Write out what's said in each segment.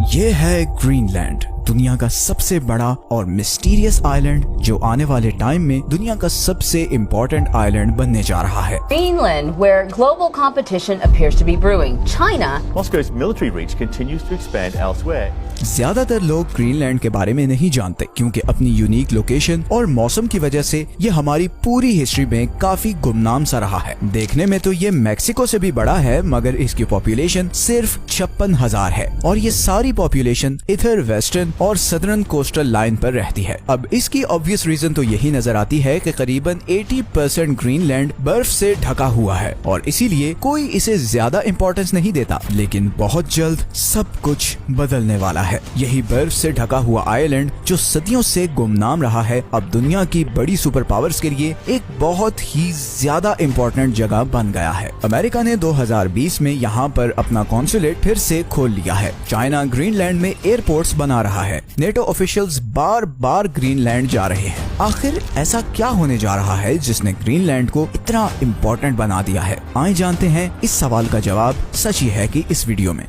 ये है ग्रीनलैंड, दुनिया का सबसे बड़ा और मिस्टीरियस आइलैंड जो आने वाले टाइम में दुनिया का सबसे इम्पोर्टेंट आइलैंड बनने जा रहा है। Greenland, where global competition appears to be brewing. China. Moscow's military reach continues to expand elsewhere. ज्यादातर लोग ग्रीनलैंड के बारे में नहीं जानते क्योंकि अपनी यूनिक लोकेशन और मौसम की वजह से ये हमारी पूरी हिस्ट्री में काफी गुमनाम सा रहा है। देखने में तो ये मैक्सिको से भी बड़ा है, मगर इसकी पॉपुलेशन सिर्फ 56,000 है और ये सारी पॉपुलेशन इधर वेस्टर्न और सदर्न कोस्टल लाइन पर रहती है। अब इसकी ऑब्वियस रीजन तो यही नजर आती है कि करीबन 80% ग्रीनलैंड बर्फ से ढका हुआ है और इसीलिए कोई इसे ज्यादा इम्पोर्टेंस नहीं देता, लेकिन बहुत जल्द सब कुछ बदलने वाला है। यही बर्फ से ढका हुआ आइलैंड जो सदियों से गुमनाम रहा है, अब दुनिया की बड़ी सुपर पावर्स के लिए एक बहुत ही ज्यादा इम्पोर्टेंट जगह बन गया है। अमेरिका ने 2020 में यहाँ पर अपना कॉन्सुलेट फिर से खोल लिया है। चाइना ग्रीनलैंड में एयरपोर्ट्स बना रहा है। नेटो ऑफिशियल्स बार बार ग्रीनलैंड जा रहे हैं। आखिर ऐसा क्या होने जा रहा है जिसने ग्रीनलैंड को इतना इम्पोर्टेंट बना दिया है? आइए जानते हैं इस सवाल का जवाब सच ही है कि इस वीडियो में।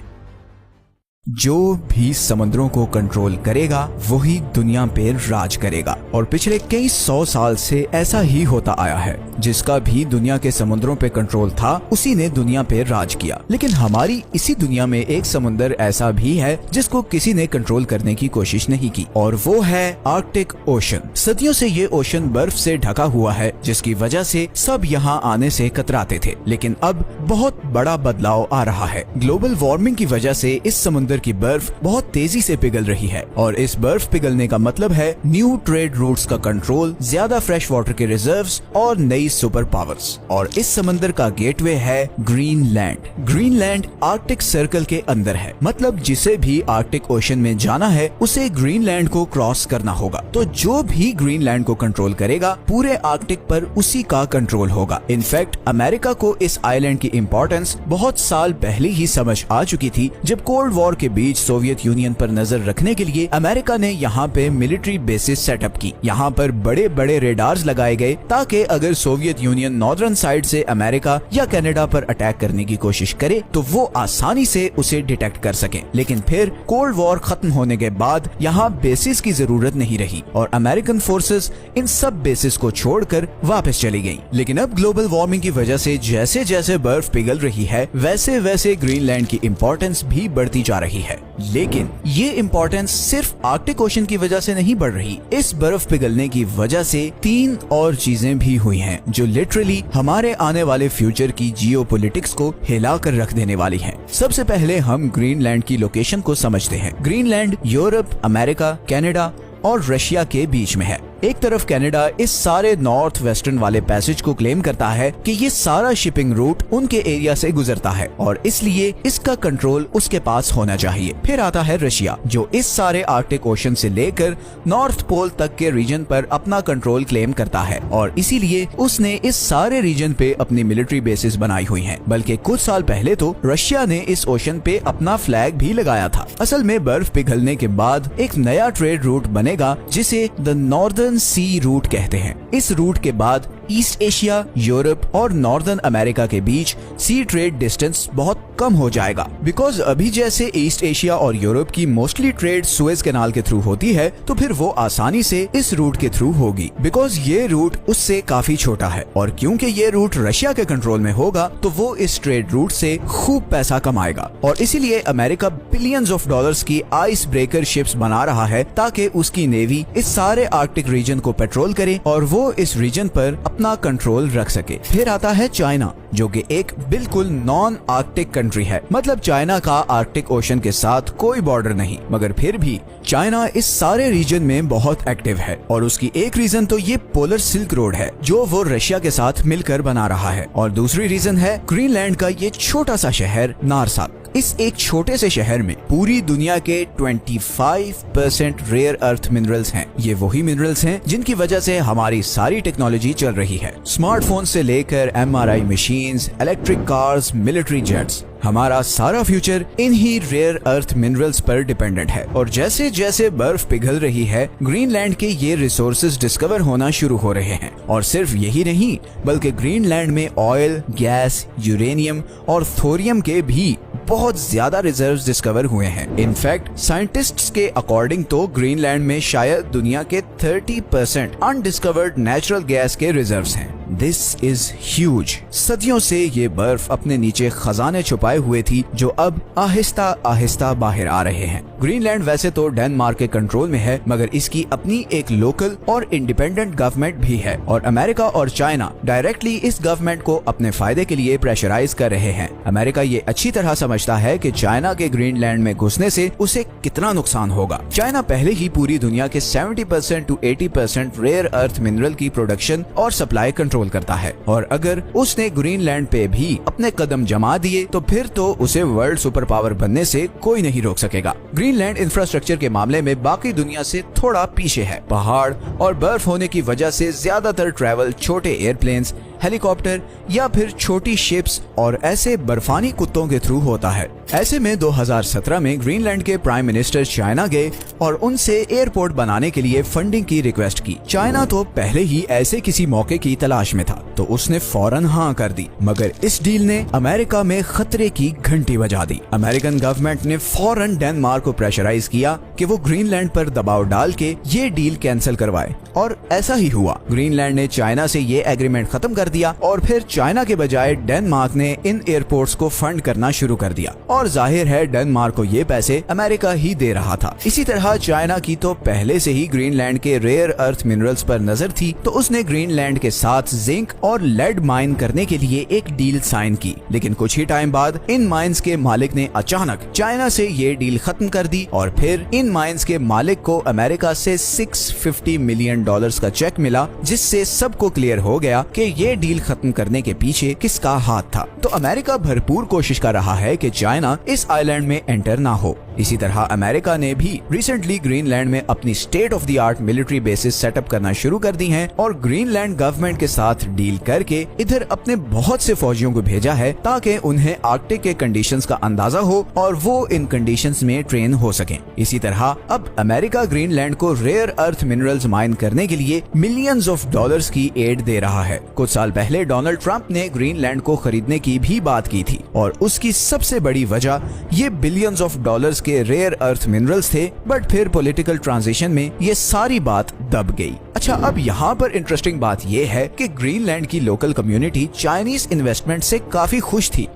जो भी समुद्रों को कंट्रोल करेगा वही दुनिया पे राज करेगा और पिछले कई 100 साल से ऐसा ही होता आया है। जिसका भी दुनिया के समुद्रों पे कंट्रोल था उसी ने दुनिया पे राज किया। लेकिन हमारी इसी दुनिया में एक समुद्र ऐसा भी है जिसको किसी ने कंट्रोल करने की कोशिश नहीं की और वो है आर्कटिक ओशन। सदियों से ये ओशन बर्फ से ढका हुआ है जिसकी वजह से सब यहाँ आने से कतराते थे, लेकिन अब बहुत बड़ा बदलाव आ रहा है। ग्लोबल वार्मिंग की वजह से इस समुद्र की बर्फ बहुत तेजी से पिघल रही है और इस बर्फ पिघलने का मतलब है न्यू ट्रेड रूट्स का कंट्रोल, ज्यादा फ्रेश वाटर के रिजर्व्स और नई सुपर पावर्स। और इस समंदर का गेटवे है ग्रीनलैंड। ग्रीनलैंड आर्कटिक सर्कल के अंदर है, मतलब जिसे भी आर्कटिक ओशन में जाना है उसे ग्रीनलैंड को क्रॉस करना होगा। तो जो भी ग्रीनलैंड को कंट्रोल करेगा पूरे आर्कटिक पर उसी का कंट्रोल होगा। इनफैक्ट अमेरिका को इस आइलैंड की इम्पोर्टेंस बहुत साल पहले ही समझ आ चुकी थी, जब कोल्ड वॉर के बीच सोवियत यूनियन पर नजर रखने के लिए अमेरिका ने यहाँ पे मिलिट्री बेसिस सेटअप की। यहाँ पर बड़े बड़े रेडार्स लगाए गए ताकि अगर सोवियत यूनियन नॉर्दर्न साइड से अमेरिका या कनाडा पर अटैक करने की कोशिश करे तो वो आसानी से उसे डिटेक्ट कर सके। लेकिन फिर कोल्ड वॉर खत्म होने के बाद यहाँ बेसिस की जरूरत नहीं रही और अमेरिकन फोर्सेस इन सब बेसिस को छोड़कर वापस चली गयी। लेकिन अब ग्लोबल वार्मिंग की वजह से जैसे जैसे बर्फ पिघल रही है वैसे वैसे ग्रीनलैंड की इम्पोर्टेंस भी बढ़ती जा रही है। लेकिन ये इम्पोर्टेंस सिर्फ आर्कटिक ओशन की वजह से नहीं बढ़ रही। इस बर्फ पिघलने की वजह से 3 और चीजें भी हुई हैं जो लिटरली हमारे आने वाले फ्यूचर की जियोपॉलिटिक्स को हिला कर रख देने वाली हैं। सबसे पहले हम ग्रीनलैंड की लोकेशन को समझते हैं। ग्रीनलैंड यूरोप, अमेरिका, कनाडा और रशिया के बीच में है। एक तरफ कनाडा इस सारे नॉर्थ वेस्टर्न वाले पैसेज को क्लेम करता है कि ये सारा शिपिंग रूट उनके एरिया से गुजरता है और इसलिए इसका कंट्रोल उसके पास होना चाहिए। फिर आता है रशिया जो इस सारे आर्कटिक ओशन से लेकर नॉर्थ पोल तक के रीजन पर अपना कंट्रोल क्लेम करता है और इसीलिए उसने इस सारे रीजन पे अपनी मिलिट्री बेसिस बनाई हुई हैं। बल्कि कुछ साल पहले तो रशिया ने इस ओशन पे अपना फ्लैग भी लगाया था। असल में बर्फ पिघलने के बाद एक नया ट्रेड रूट बनेगा जिसे द नॉर्दर्न सी रूट कहते हैं। इस रूट के बाद ईस्ट एशिया, यूरोप और नॉर्दर्न अमेरिका के बीच सी ट्रेड डिस्टेंस बहुत कम हो जाएगा। बिकॉज अभी जैसे ईस्ट एशिया और यूरोप की मोस्टली ट्रेड सुएज कैनाल के थ्रू होती है तो फिर वो आसानी से इस रूट के थ्रू होगी। बिकॉज ये रूट उससे काफी छोटा है और क्योंकि ये रूट रशिया के कंट्रोल में होगा तो वो इस ट्रेड रूट से खूब पैसा कमाएगा और इसीलिए अमेरिका बिलियंस ऑफ डॉलर्स की आइस ब्रेकर शिप्स बना रहा है ताकि उसकी नेवी इस सारे आर्कटिक रीजन को पेट्रोल करे और वो इस रीजन पर अपना कंट्रोल रख सके। फिर आता है चाइना जो कि एक बिल्कुल नॉन आर्कटिक कंट्री है, मतलब चाइना का आर्कटिक ओशन के साथ कोई बॉर्डर नहीं, मगर फिर भी चाइना इस सारे रीजन में बहुत एक्टिव है और उसकी एक रीजन तो ये पोलर सिल्क रोड है जो वो रशिया के साथ मिलकर बना रहा है और दूसरी रीजन है ग्रीनलैंड का ये छोटा सा शहर नारसाक। इस एक छोटे से शहर में पूरी दुनिया के 25% रेयर अर्थ मिनरल्स हैं। ये वही मिनरल्स हैं जिनकी वजह से हमारी सारी टेक्नोलॉजी चल रही है। स्मार्टफोन से लेकर MRI machines, electric cars, military jets, हमारा सारा फ्यूचर इन्हीं रेयर अर्थ मिनरल्स पर डिपेंडेंट है। और जैसे जैसे बर्फ पिघल रही है ग्रीनलैंड के ये रिसोर्सेज डिस्कवर होना शुरू हो रहे हैं। और सिर्फ यही नहीं बल्कि ग्रीनलैंड में ऑयल, गैस, यूरेनियम और थोरियम के भी बहुत ज्यादा रिजर्व्स डिस्कवर हुए हैं। इनफैक्ट साइंटिस्ट्स के अकॉर्डिंग तो ग्रीनलैंड में शायद दुनिया के 30% अनडिस्कवर्ड नेचुरल गैस के रिजर्व्स हैं। This is huge. सदियों से ये बर्फ अपने नीचे खजाने छुपाए हुए थी जो अब आहिस्ता आहिस्ता बाहर आ रहे हैं। ग्रीनलैंड वैसे तो डेनमार्क के कंट्रोल में है, मगर इसकी अपनी एक लोकल और इंडिपेंडेंट गवर्नमेंट भी है और अमेरिका और चाइना डायरेक्टली इस गवर्नमेंट को अपने फायदे के लिए प्रेशराइज कर रहे हैं। अमेरिका ये अच्छी तरह समझता है कि चाइना के ग्रीनलैंड में घुसने से उसे कितना नुकसान होगा। चाइना पहले ही पूरी दुनिया के 70% to 80% रेयर अर्थ मिनरल की प्रोडक्शन और सप्लाई कंट्रोल करता है और अगर उसने ग्रीनलैंड पे भी अपने कदम जमा दिए तो फिर तो उसे वर्ल्ड सुपर पावर बनने से कोई नहीं रोक सकेगा। ग्रीनलैंड इंफ्रास्ट्रक्चर के मामले में बाकी दुनिया से थोड़ा पीछे है। पहाड़ और बर्फ होने की वजह से ज्यादातर ट्रैवल छोटे एयरप्लेन्स, हेलीकॉप्टर या फिर छोटी शिप्स और ऐसे बर्फानी कुत्तों के थ्रू होता है। ऐसे में 2017 में ग्रीनलैंड के प्राइम मिनिस्टर चाइना गए और उनसे एयरपोर्ट बनाने के लिए फंडिंग की रिक्वेस्ट की। चाइना तो पहले ही ऐसे किसी मौके की तलाश में था तो उसने फौरन हाँ कर दी, मगर इस डील ने अमेरिका में खतरे की घंटी बजा दी। अमेरिकन गवर्नमेंट ने फौरन डेनमार्क को प्रेशराइज किया कि वो ग्रीनलैंड पर दबाव डाल के ये डील कैंसिल करवाए और ऐसा ही हुआ। ग्रीनलैंड ने चाइना से ये एग्रीमेंट खत्म कर दिया और फिर चाइना के बजाय डेनमार्क ने इन एयरपोर्ट्स को फंड करना शुरू कर दिया और जाहिर है डेनमार्क को ये पैसे अमेरिका ही दे रहा था। इसी तरह चाइना की तो पहले से ही ग्रीनलैंड के रेयर अर्थ मिनरल्स पर नजर थी तो उसने ग्रीनलैंड के साथ जिंक और लेड माइन करने के लिए एक डील साइन की, लेकिन कुछ ही टाइम बाद इन माइंस के मालिक ने अचानक चाइना से ये डील खत्म कर दी और फिर इन माइंस के मालिक को अमेरिका से $650 मिलियन का चेक मिला, जिससे सबको क्लियर हो गया कि ये डील खत्म करने के पीछे किसका हाथ था। तो अमेरिका भरपूर कोशिश कर रहा है कि चाइना इस आइलैंड में एंटर ना हो। इसी तरह अमेरिका ने भी रिसेंटली ग्रीनलैंड में अपनी state of the art military bases setup करना शुरू कर दी हैं और ग्रीनलैंड गवर्नमेंट के साथ डील करके इधर अपने बहुत से फौजियों को भेजा है ताकि उन्हें आर्कटिक के कंडीशंस का अंदाजा हो और वो इन कंडीशंस में ट्रेन हो सकें। इसी तरह अब अमेरिका ग्रीनलैंड को रेयर अर्थ मिनरल्स माइन करने के लिए मिलियंस ऑफ डॉलर्स की एड दे रहा है। कुछ साल पहले डोनाल्ड ट्रंप ने ग्रीनलैंड को खरीदने की भी बात की थी और उसकी सबसे बड़ी वजह ये बिलियंस ऑफ डॉलर्स के रेयर अर्थ मिनरल्स थे, बट फिर पॉलिटिकल ट्रांजिशन में ये सारी बात दब गई। अच्छा, अब यहाँ पर इंटरेस्टिंग बात ये है कि ग्रीनलैंड की लोकल कम्युनिटी चाइनीज इन्वेस्टमेंट से काफी खुश थी।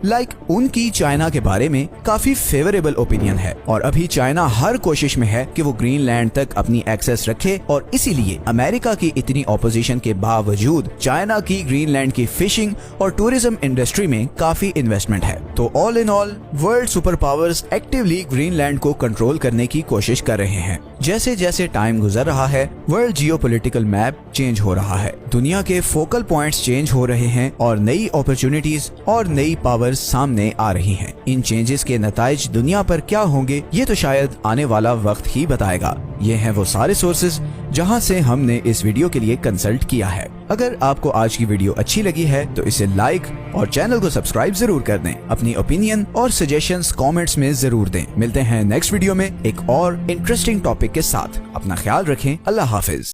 उनकी चाइना के बारे में काफी फेवरेबल ओपिनियन है और अभी चाइना हर कोशिश में है कि वो ग्रीनलैंड तक अपनी एक्सेस रखे और इसीलिए अमेरिका की इतनी ऑपोजिशन के बावजूद चाइना की ग्रीनलैंड की फिशिंग और टूरिज्म इंडस्ट्री में काफी इन्वेस्टमेंट है। तो all in all world super powers actively Greenland को कंट्रोल करने की कोशिश कर रहे हैं। जैसे जैसे टाइम गुजर रहा है वर्ल्ड जियोपॉलिटिकल मैप चेंज हो रहा है, दुनिया के फोकल पॉइंट्स चेंज हो रहे हैं और नई अपॉर्चुनिटीज और नई पावर्स सामने आ रही हैं। इन चेंजेस के नताइज दुनिया पर क्या होंगे ये तो शायद आने वाला वक्त ही बताएगा। ये हैं वो सारे सोर्सेज जहां से हमने इस वीडियो के लिए कंसल्ट किया है। अगर आपको आज की वीडियो अच्छी लगी है तो इसे लाइक और चैनल को सब्सक्राइब जरूर कर दें। अपनी ओपिनियन और सजेशंस कमेंट्स में जरूर दें। मिलते हैं नेक्स्ट वीडियो में एक और इंटरेस्टिंग टॉपिक के साथ। अपना ख्याल रखें। अल्लाह हाफिज।